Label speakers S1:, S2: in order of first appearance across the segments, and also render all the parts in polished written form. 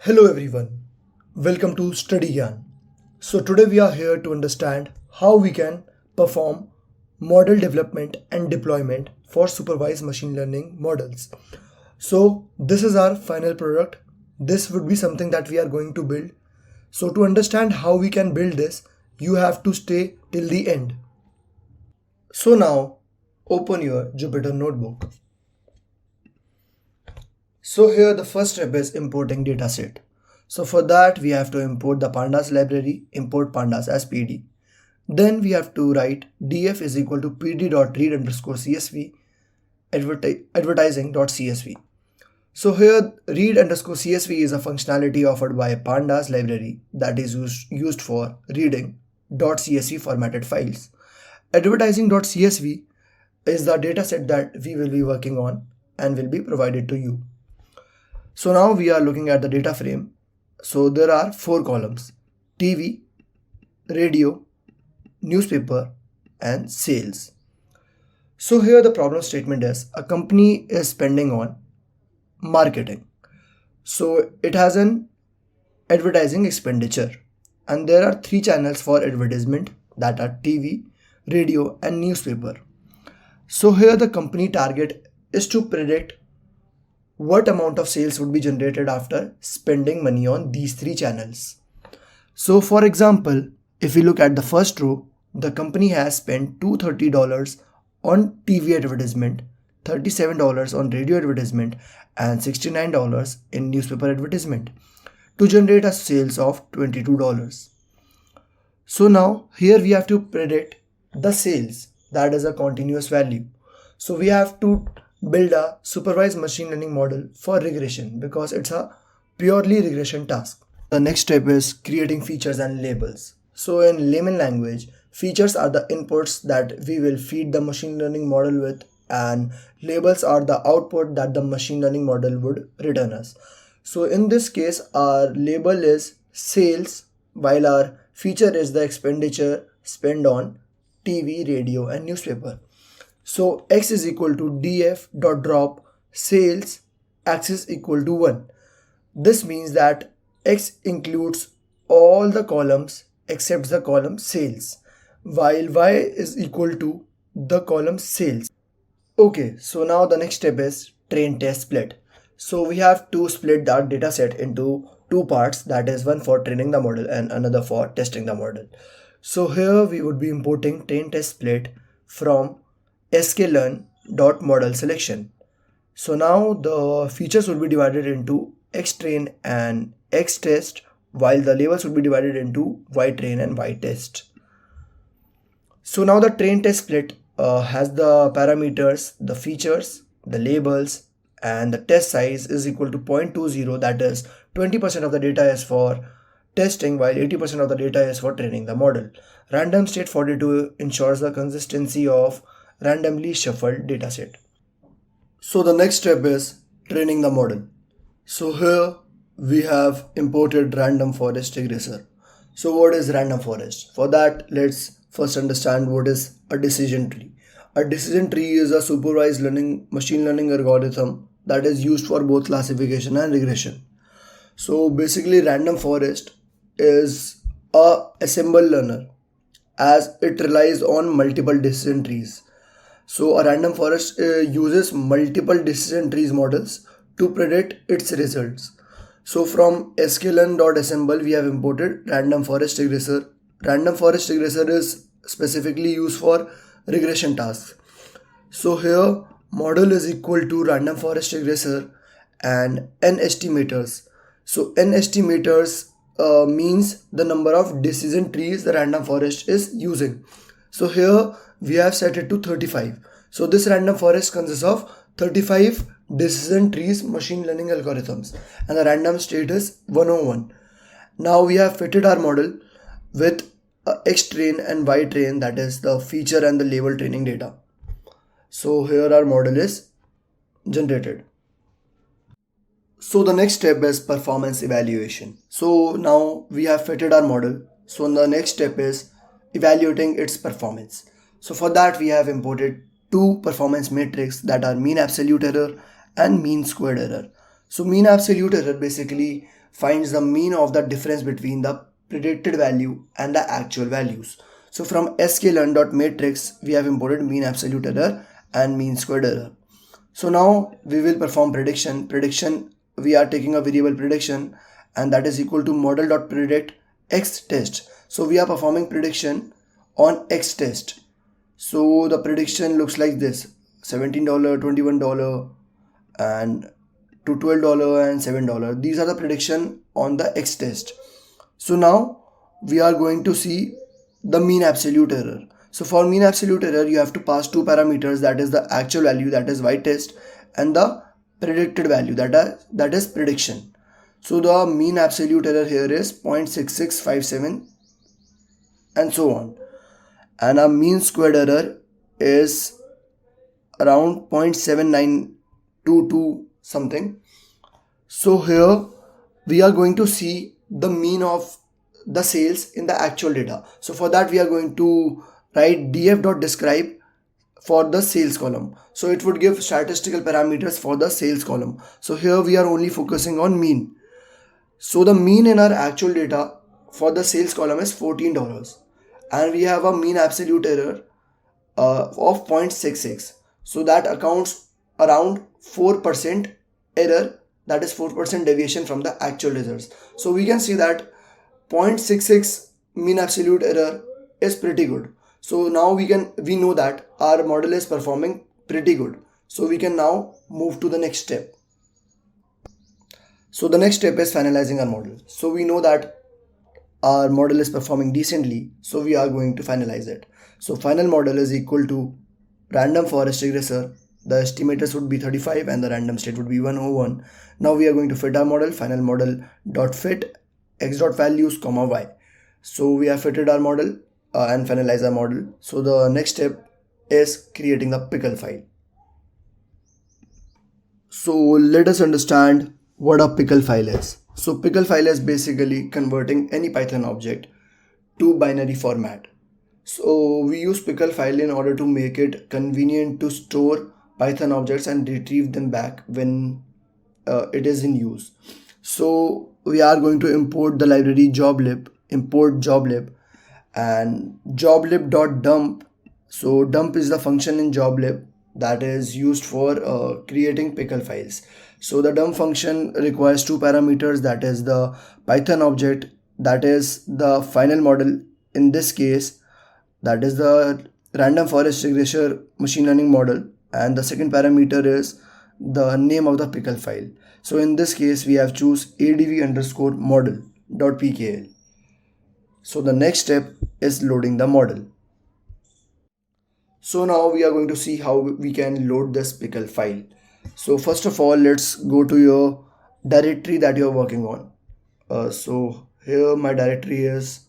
S1: Hello everyone, welcome to Study Gyan. So today we are here to understand how we can perform model development and deployment for supervised machine learning models. So this is our final product. This would be something that we are going to build. So to understand how we can build this, you have to stay till the end. So now open your Jupyter notebook. So here the first step is importing dataset. So for that we have to import the pandas library, import pandas as PD. Then we have to write df is equal to pd.read underscore csv advertising.csv. So here read underscore csv is a functionality offered by pandas library that is used for reading .csv formatted files. Advertising.csv is the dataset that we will be working on and will be provided to you. So now we are looking at the data frame. So there are 4 columns: TV, radio, newspaper, and sales. So here the problem statement is a company is spending on marketing. So it has an advertising expenditure and there are 3 channels for advertisement, that are TV, radio, and newspaper. So here the company target is to predict what amount of sales would be generated after spending money on these 3 channels. So for example, if we look at the first row, the company has spent $230 on TV advertisement, $37 on radio advertisement, and $69 in newspaper advertisement to generate a sales of $22. So now here we have to predict the sales, that is a continuous value. So we have to build a supervised machine learning model for regression because it's a purely regression task. The next step is creating features and labels. So in layman language, features are the inputs that we will feed the machine learning model with, and labels are the output that the machine learning model would return us. So in this case, our label is sales while our feature is the expenditure spent on TV, radio, and newspaper. So x is equal to df dot drop sales axis equal to 1. This means that x includes all the columns except the column sales, while y is equal to the column sales. Okay, so now the next step is train test split. So we have to split our dataset into 2 parts, that is one for training the model and another for testing the model. So here we would be importing train test split from sklearn.model selection. So now the features will be divided into xtrain and xtest, while the labels will be divided into ytrain and ytest. So now the train test split has the parameters, the features, the labels, and the test size is equal to 0.20, that is 20% of the data is for testing while 80% of the data is for training the model. Random state 42 ensures the consistency of randomly shuffled dataset. So the next step is training the model. So here we have imported random forest regressor. So what is random forest? For that, let's first understand what is a decision tree. A decision tree is a supervised machine learning algorithm that is used for both classification and regression. So basically random forest is a assemble learner as it relies on multiple decision trees. So a random forest uses multiple decision trees models to predict its results. So from sklearn.assemble we have imported random forest regressor. Random forest regressor is specifically used for regression tasks. So here model is equal to random forest regressor and n estimators. So n estimators means the number of decision trees the random forest is using. So here we have set it to 35. So this random forest consists of 35 decision trees machine learning algorithms and the random state is 101. Now we have fitted our model with xtrain and ytrain, that is the feature and the label training data. So here our model is generated. So the next step is performance evaluation. So now we have fitted our model. So the next step is evaluating its performance. So for that we have imported 2 performance metrics, that are mean absolute error and mean squared error. So mean absolute error basically finds the mean of the difference between the predicted value and the actual values. So from sklearn.matrix we have imported mean absolute error and mean squared error. So now we will perform prediction. We are taking a variable prediction, and that is equal to model.predict x test. So we are performing prediction on x test. So the prediction looks like this: $17, $21, and to $12 and $7. These are the prediction on the x test. So now we are going to see the mean absolute error. So for mean absolute error, you have to pass two parameters, that is the actual value, that is y test, and the predicted value, that is prediction. So the mean absolute error here is 0.6657 and so on. And our mean squared error is around 0.7922 something. So here we are going to see the mean of the sales in the actual data. So for that we are going to write df.describe for the sales column. So it would give statistical parameters for the sales column. So here we are only focusing on mean. So the mean in our actual data for the sales column is $14, and we have a mean absolute error of 0.66. So that accounts around 4% error, that is 4% deviation from the actual results. So we can see that 0.66 mean absolute error is pretty good. So now we know that our model is performing pretty good. So we can now move to the next step. So the next step is finalizing our model. So we know that our model is performing decently, so we are going to finalize it. So final model is equal to random forest regressor. The estimators would be 35 and the random state would be 101. Now we are going to fit our model. Final model dot fit x dot values comma y. So we have fitted our model and finalize our model. So the next step is creating the pickle file. So let us understand what a pickle file is. So pickle file is basically converting any Python object to binary format. So we use pickle file in order to make it convenient to store Python objects and retrieve them back when it is in use. So we are going to import the library joblib, import joblib, and joblib.dump. So dump is the function in joblib that is used for creating pickle files. So the dump function requires two parameters, that is the Python object, that is the final model, in this case that is the random forest regressor machine learning model, and the second parameter is the name of the pickle file. So in this case we have choose adv_model.pkl. So the next step is loading the model. So now we are going to see how we can load this pickle file. So first of all, let's go to your directory that you are working on. So here my directory is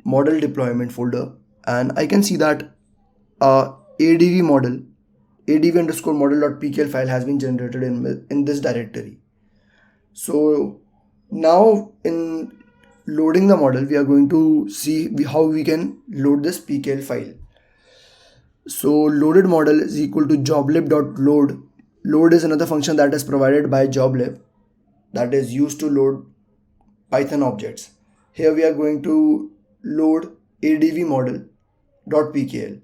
S1: model deployment folder, and I can see that adv_model.pkl file has been generated in this directory. So now in loading the model, we are going to see how we can load this pkl file. So loaded model is equal to joblib.load. Load is another function that is provided by joblib that is used to load Python objects. Here we are going to load adv_model.pkl.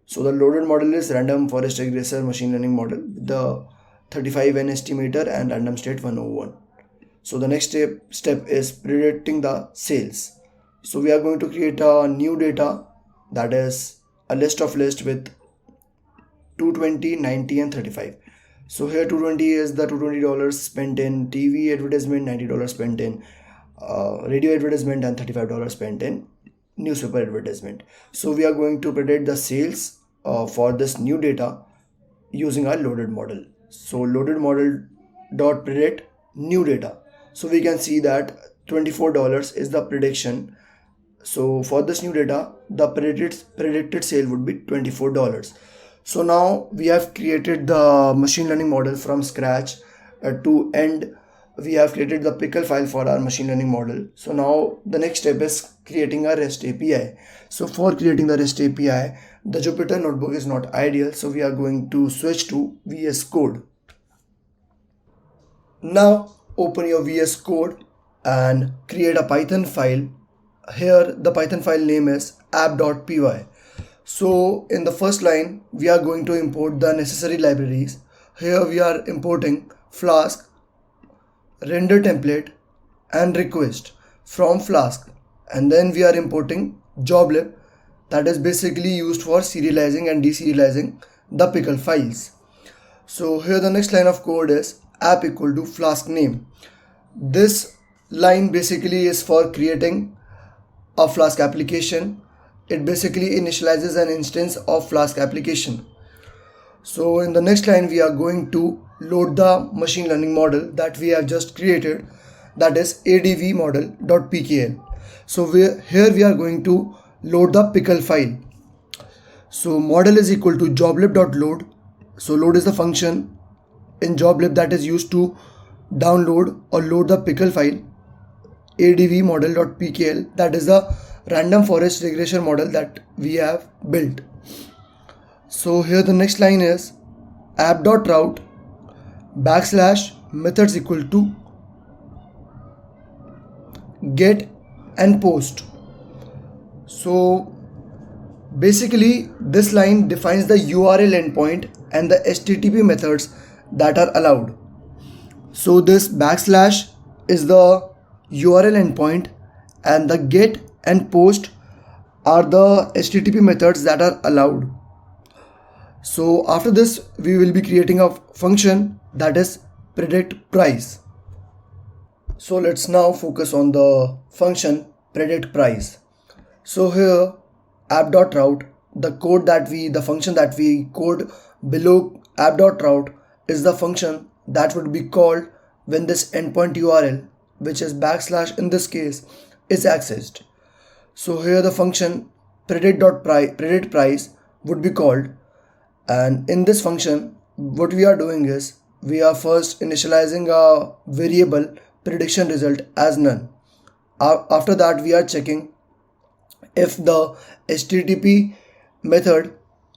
S1: So the loaded model is random forest regressor machine learning model with the 35n estimator and random state 101. So the next step is predicting the sales. So we are going to create a new data, that is a list with 220, 90 and 35. So here 220 is the $220 spent in TV advertisement, $90 spent in radio advertisement, and $35 spent in newspaper advertisement. So we are going to predict the sales for this new data using our loaded model. So loaded model dot predict new data. So we can see that $24 is the prediction. So for this new data, the predicted sale would be $24. So now we have created the machine learning model from scratch. To end, we have created the pickle file for our machine learning model. So now the next step is creating a REST API. So for creating the REST API, the Jupyter notebook is not ideal. So we are going to switch to VS Code. Now open your VS Code and create a Python file. Here the Python file name is app.py. So in the first line we are going to import the necessary libraries. Here we are importing Flask, render template and request from Flask, and then we are importing joblib, that is basically used for serializing and deserializing the pickle files. So here the next line of code is app equal to Flask name. This line basically is for creating a Flask application. It basically initializes an instance of Flask application. So in the next line we are going to load the machine learning model that we have just created, that is adv model.pkl. So here we are going to load the pickle file. So model is equal to joblib.load. So load is the function in joblib that is used to download or load the pickle file. adv model.pkl, that is the random forest regression model that we have built. So here the next line is app.route / methods equal to get and post. So basically this line defines the URL endpoint and the HTTP methods that are allowed. So this / is the URL endpoint and the get and post are the HTTP methods that are allowed. So after this we will be creating a function that is predict price. So let's now focus on the function predict price. So here app.route, the function that we code below app.route is the function that would be called when this endpoint URL, which is / in this case, is accessed. So here the function predict price would be called, and in this function what we are doing is we are first initializing a variable prediction result as none. After that we are checking if the HTTP method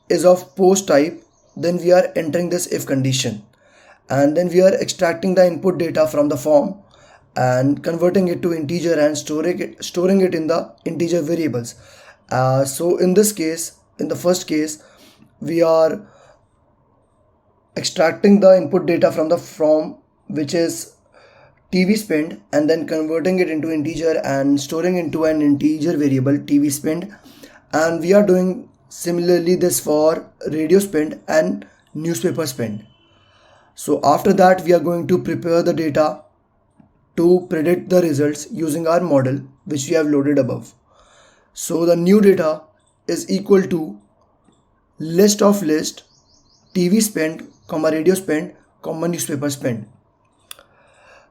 S1: is of post type, then we are entering this if condition, and then we are extracting the input data from the form and converting it to integer and storing it in the integer variables. So in this case, in the first case, we are extracting the input data from the form, which is TV spend, and then converting it into integer and storing into an integer variable TV spend. And we are doing similarly this for radio spend and newspaper spend. So after that we are going to prepare the data to predict the results using our model which we have loaded above. So the new data is equal to list of list TV spend, radio spend, newspaper spend.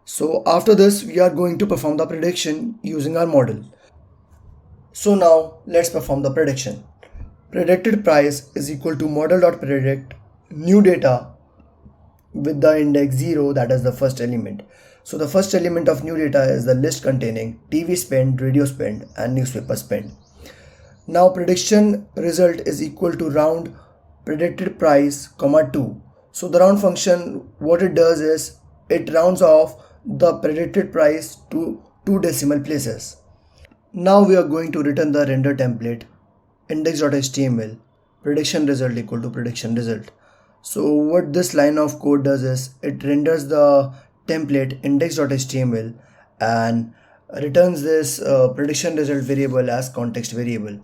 S1: So after this we are going to perform the prediction using our model. So now let's perform the prediction. Predicted price is equal to model.predict new data with the index 0, that is the first element. So the first element of new data is the list containing TV spend, radio spend and newspaper spend. Now prediction result is equal to round predicted price, 2. So the round function, what it does is it rounds off the predicted price to 2 decimal places. Now we are going to return the render template index.html prediction result equal to prediction result. So what this line of code does is it renders the template index.html and returns this prediction result variable as context variable.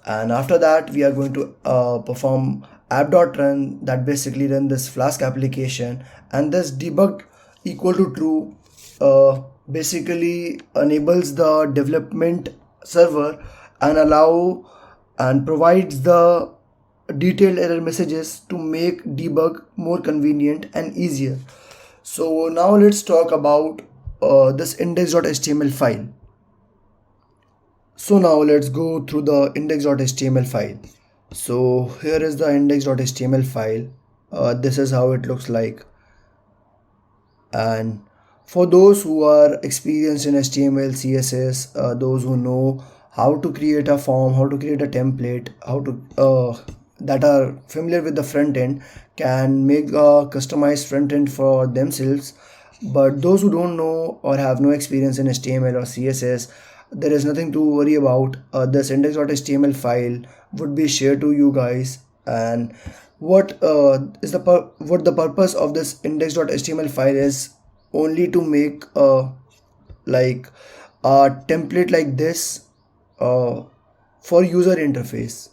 S1: And after that we are going to perform app.run, that basically run this Flask application, and this debug equal to true basically enables the development server and allow and provides the detailed error messages to make debug more convenient and easier. So now let's talk about this index.html file. So now let's go through the index.html file. So here is the index.html file. This is how it looks like. And for those who are experienced in HTML, CSS, those who know how to create a form, how to create a template, how to that are familiar with the front end, can make a customized front end for themselves. But those who don't know or have no experience in HTML or CSS, there is nothing to worry about. This index.html file would be shared to you guys. And what the purpose of this index.html file is only to make like a template like this uh, for user interface.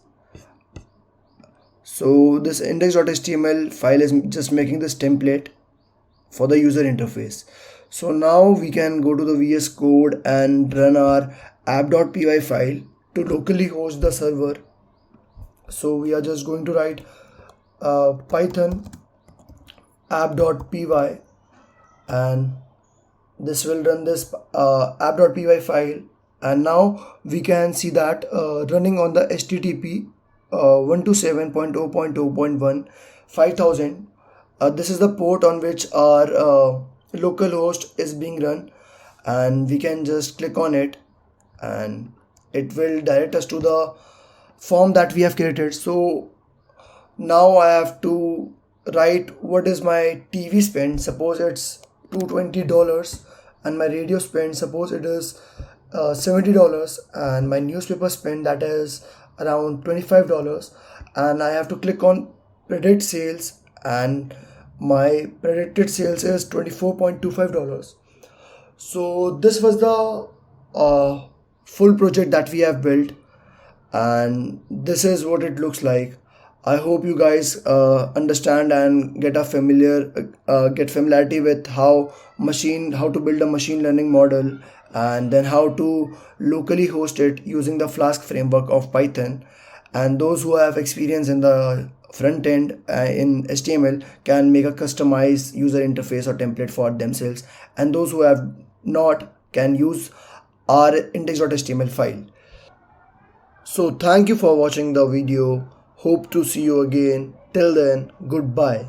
S1: So this index.html file is just making this template for the user interface. So now we can go to the VS Code and run our app.py file to locally host the server. So we are just going to write Python app.py, and this will run this app.py file. And now we can see that running on the HTTP 127.0.0.1 5000. This is the port on which our localhost is being run, and we can just click on it and it will direct us to the form that we have created. So now I have to write what is my TV spend. Suppose it's $220, and my radio spend, suppose it is $70, and my newspaper spend, that is around $25. And I have to click on predict sales, and my predicted sales is $24.25. So this was the full project that we have built, and this is what it looks like. I hope you guys understand and get familiarity with how to build a machine learning model, and then how to locally host it using the Flask framework of Python. And those who have experience in the front end in HTML can make a customized user interface or template for themselves, and those who have not can use our index.html file. So thank you for watching the video. Hope to see you again. Till then, goodbye.